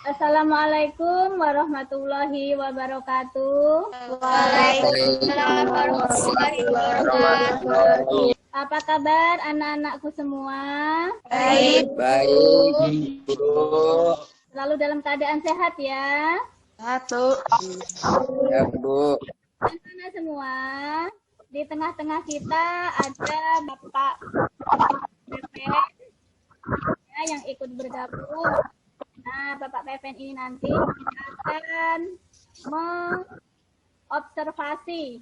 Assalamualaikum warahmatullahi wabarakatuh. Waalaikumsalam warahmatullahi wabarakatuh. Apa kabar anak-anakku semua? Baik. Baik, Bu. Selalu dalam keadaan sehat ya? Satu. Ya, Bu. Anak-anak semua, di tengah-tengah kita ada Bapak Pepen ya, yang ikut bergabung. Nah, Bapak Pepen ini nanti akan mengobservasi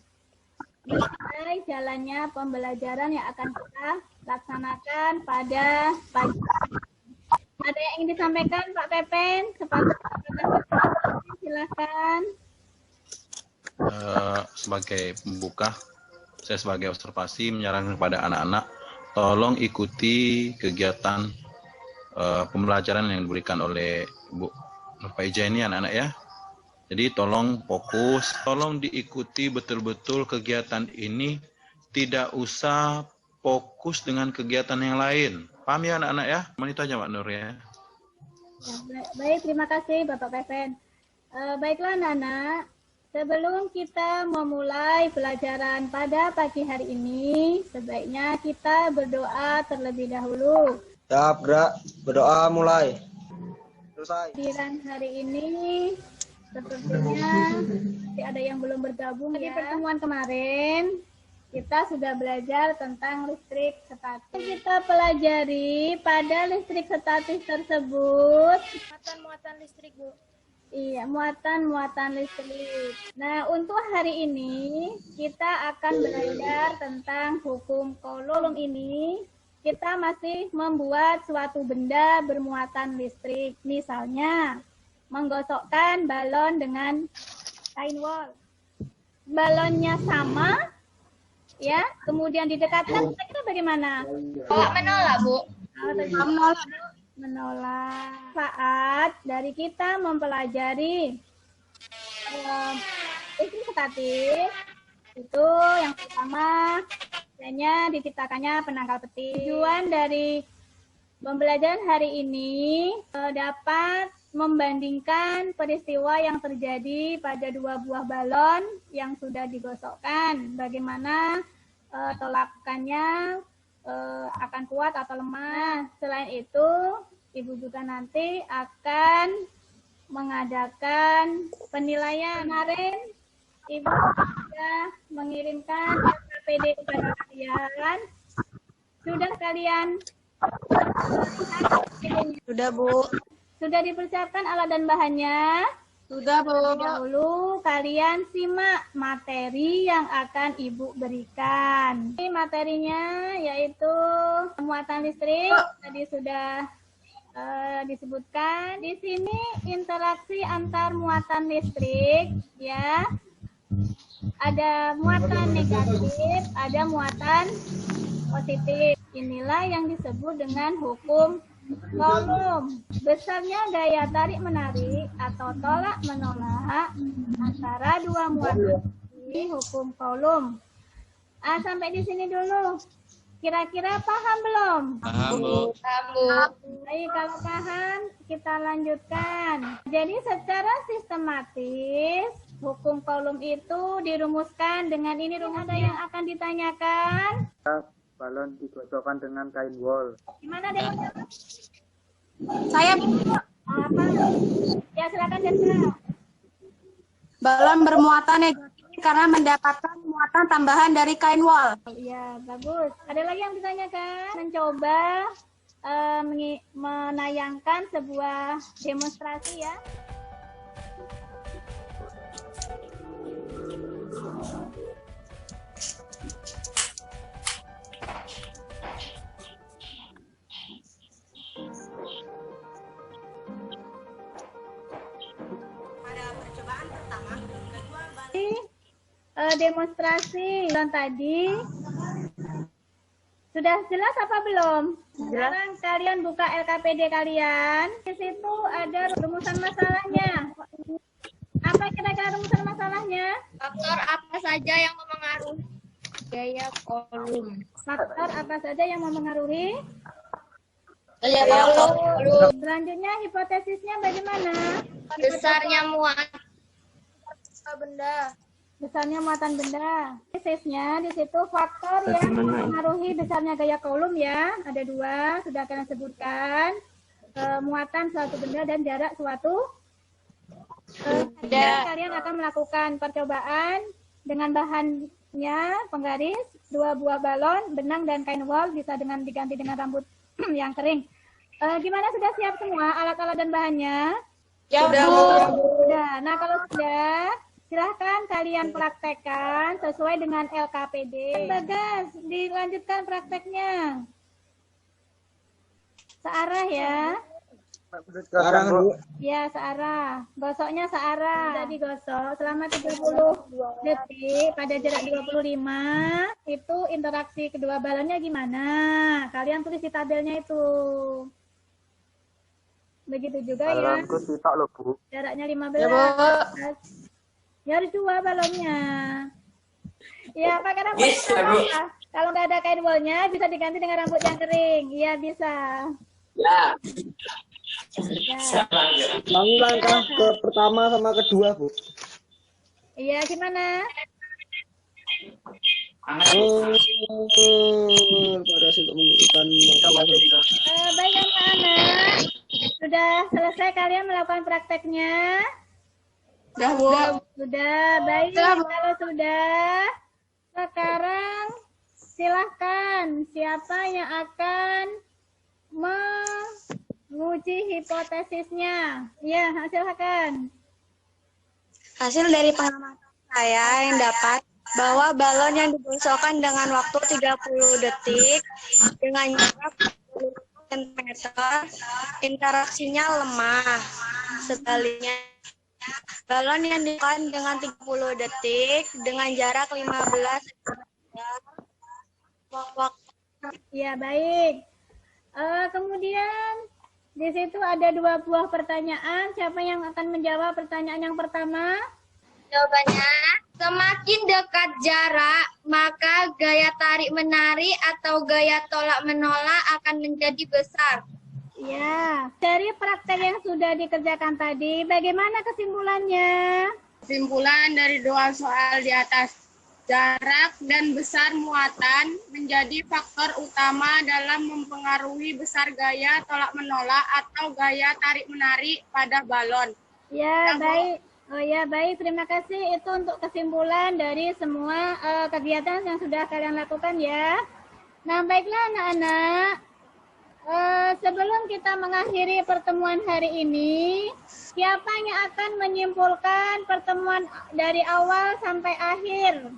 nilai jalannya pembelajaran yang akan kita laksanakan pada pagi. Ada yang ingin disampaikan Pak Pepen? Silakan. Sebagai pembuka, saya sebagai observasi menyarankan kepada anak-anak, tolong ikuti kegiatan pembelajaran yang diberikan oleh Bu Nurfaiza ini anak-anak ya. Jadi tolong fokus, tolong diikuti betul-betul kegiatan ini, tidak usah fokus dengan kegiatan yang lain. Paham ya anak-anak ya? Itu aja Mbak Nur ya. Baik, terima kasih Bapak Pepen. Baiklah anak-anak, sebelum kita memulai pelajaran pada pagi hari ini, sebaiknya kita berdoa terlebih dahulu. Siap, gerak. Berdoa mulai. Selesai. Pelajaran hari ini sepertinya masih ada yang belum bergabung ya. Di pertemuan kemarin kita sudah belajar tentang listrik statis. Kita pelajari pada listrik statis tersebut muatan-muatan listrik, Bu. Iya, muatan-muatan listrik. Nah, untuk hari ini kita akan belajar tentang hukum Coulomb ini. Kita masih membuat suatu benda bermuatan listrik. Misalnya, menggosokkan balon dengan kain wol. Balonnya sama, ya, kemudian didekatkan, kira-kira bagaimana? Menolak, Bu. Menolak. Saat dari kita mempelajari listrik statis, itu yang pertama hanya diciptakannya penangkal petir. Tujuan dari pembelajaran hari ini dapat membandingkan peristiwa yang terjadi pada dua buah balon yang sudah digosokkan. Bagaimana tolakannya akan kuat atau lemah. Selain itu, Ibu juga nanti akan mengadakan penilaian. Kemarin Ibu sudah mengirimkan LKPD kepada kalian. Sudah kalian? Sudah, Bu. Sudah dipersiapkan alat dan bahannya? Sudah, Bu. Dahulu kalian simak materi yang akan Ibu berikan. Ini materinya yaitu muatan listrik. Tadi sudah disebutkan. Di sini interaksi antar muatan listrik, ya. Ada muatan negatif, ada muatan positif. Inilah yang disebut dengan hukum Coulomb. Besarnya daya tarik menarik atau tolak menolak antara dua muatan ini hukum Coulomb. Sampai di sini dulu. Kira-kira paham belum? Paham, Bu. Baik, kalau paham kita lanjutkan. Jadi secara sistematis hukum Coulomb itu dirumuskan dengan ini. Ada yang akan ditanyakan? Balon digosokkan dengan kain wol. Gimana deh? Saya Apa? Ya silakan Jessica. balon bermuatan negatif karena mendapatkan muatan tambahan dari kain wol. Iya, bagus. Ada lagi yang ditanyakan? Mencoba menayangkan sebuah demonstrasi ya. Pada percobaan pertama, kedua Demonstrasi yang tadi sudah jelas apa belum? Sekarang kalian buka LKPD kalian. Di situ ada rumusan masalahnya. Apa kira-kira rumusan masalahnya? faktor apa saja yang mempengaruhi gaya Coulomb? Faktor apa saja yang mempengaruhi Selanjutnya hipotesisnya bagaimana? Besarnya muatan Besarnya muatan benda. Tesisnya di situ faktor yang mempengaruhi besarnya gaya Coulomb ya. Ada 2, sudah kalian sebutkan. Muatan suatu benda dan jarak suatu benda. Kalian akan melakukan percobaan dengan bahannya penggaris, 2 buah balon, benang dan kain wol, bisa dengan diganti dengan rambut yang kering. Gimana, sudah siap semua alat-alat dan bahannya? Ya, Bu. Sudah. Nah, kalau sudah, silahkan kalian praktekkan sesuai dengan LKPD. Bagas, dilanjutkan prakteknya. Searah ya. Sekarang, Bu. Ya, searah. Gosoknya searah. Sudah digosok selama 30 detik pada jarak 25. Itu interaksi kedua balonnya gimana? Kalian tulis di tabelnya itu. Begitu juga ya. Balonku sitok loh, Bu. Jaraknya 15. Ya, Bu. Ya, harus 2 balonnya. Ya, pakai rambut yang apa? Kalau nggak ada kain wolnya, bisa diganti dengan rambut yang kering. Iya, bisa. Ya. Ulangi langkah ke pertama sama kedua, Bu. Iya, gimana? Pada untuk menunjukkan Baik anak-anak. Sudah selesai kalian melakukan prakteknya? Udah, Bu. Sudah, baik. Kalau sudah, sekarang silahkan siapa yang akan menguji hipotesisnya. Ya, silahkan. Hasil dari pengamatan saya yang dapat bahwa balon yang digosokkan dengan waktu 30 detik dengan jarak 10 cm, interaksinya lemah. Sebaliknya, balon yang digosokkan dengan 30 detik dengan jarak 15 cm. Ya, baik. Kemudian di situ ada 2 buah pertanyaan. Siapa yang akan menjawab pertanyaan yang pertama? Jawabannya, semakin dekat jarak, maka gaya tarik-menarik atau gaya tolak-menolak akan menjadi besar. Ya, dari praktek yang sudah dikerjakan tadi, bagaimana kesimpulannya? Kesimpulan dari 2 soal di atas, jarak dan besar muatan menjadi faktor utama dalam mempengaruhi besar gaya tolak-menolak atau gaya tarik-menarik pada balon. Ya, baik. Oh ya, baik. Terima kasih. Itu untuk kesimpulan dari semua kegiatan yang sudah kalian lakukan ya. Nah, baiklah anak-anak. Sebelum kita mengakhiri pertemuan hari ini, siapa yang akan menyimpulkan pertemuan dari awal sampai akhir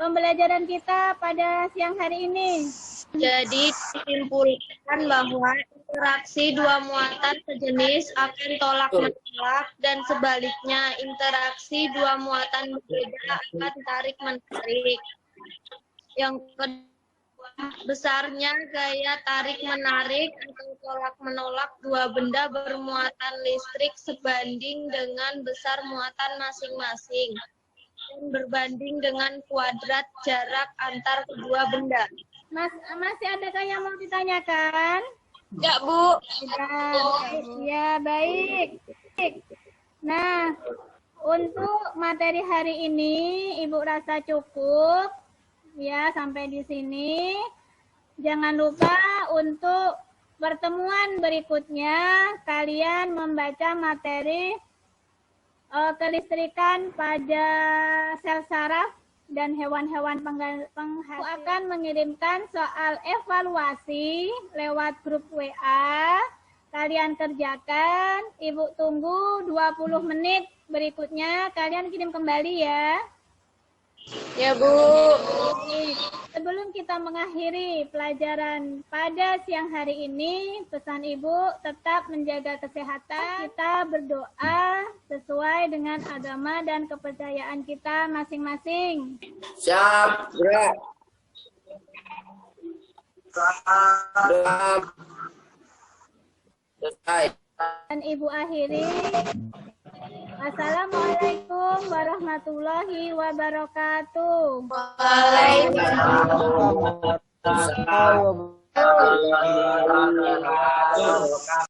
pembelajaran kita pada siang hari ini? Jadi disimpulkan bahwa interaksi 2 muatan sejenis akan tolak-menolak dan sebaliknya interaksi 2 muatan berbeda akan tarik-menarik. Yang kedua, besarnya gaya tarik-menarik atau tolak-menolak 2 benda bermuatan listrik sebanding dengan besar muatan masing-masing dan berbanding dengan kuadrat jarak antar kedua benda. Masih adakah yang mau ditanyakan? Ya, Bu. Ya, baik. Nah, untuk materi hari ini Ibu rasa cukup ya sampai di sini. Jangan lupa untuk pertemuan berikutnya kalian membaca materi kelistrikan pada sel saraf dan hewan-hewan penghasil. Akan mengirimkan soal evaluasi lewat grup WA. Kalian kerjakan, Ibu tunggu 20 menit berikutnya kalian kirim kembali ya. Ya, Bu. Sebelum kita mengakhiri pelajaran pada siang hari ini, pesan Ibu tetap menjaga kesehatan. Kita berdoa sesuai dengan agama dan kepercayaan kita masing-masing. Siap, gerak. Selesai. Dan Ibu akhiri. Assalamualaikum warahmatullahi wabarakatuh. Waalaikumsalam. Waalaikumsalam.